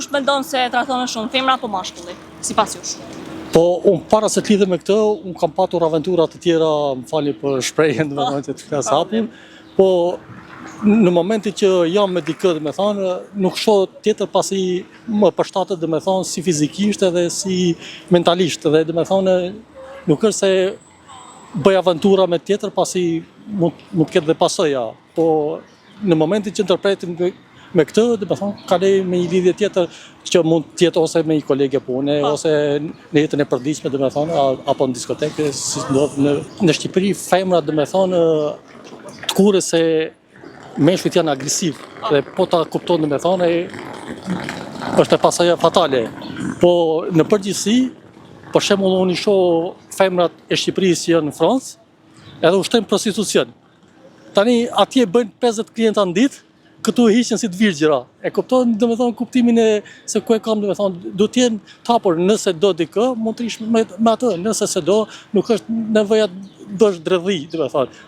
kush mendon se trajton më shumë, femra apo mashkulli, sipas jush? Po, unë para se të lidhem me këtë, unë kam patur aventura të tjera, më falni për shprehjen, domethënë që të flas hapun, po në momentin që jam me dikë, domethënë, nuk shoh tjetër pasi më përshtatet, domethënë, si fizikisht edhe si mentalisht, dhe domethënë nuk është se bëj aventura me tjetër pasi mund të ketë dhe pasoja, po në momentin që ndërpretim me këtë, domethënë kaloj me një lidhje tjetër që mund të jetë ose me një kolege pune, ose në jetën e përditshme, domethënë, apo në diskotekë, si ndodh në Shqipëri, femrat domethënë të kurrë se meshkujt janë agresiv, dhe po ta kupton domethënë është e pasoja fatale. Po në përgjithësi, për shembull unë i shoh femrat e Shqipërisë që janë në Francë, edhe ushtrojnë prostitucion. Tani atje bëjnë 50 klienta në ditë, këtu e hiqen si të virgjëra. E kupton domethënë kuptimin e se ku e kam domethënë, do të jenë të hapur, nëse do dikë, mund të rish me atë, nëse se do, nuk është nevoja të bësh dredhi, domethënë.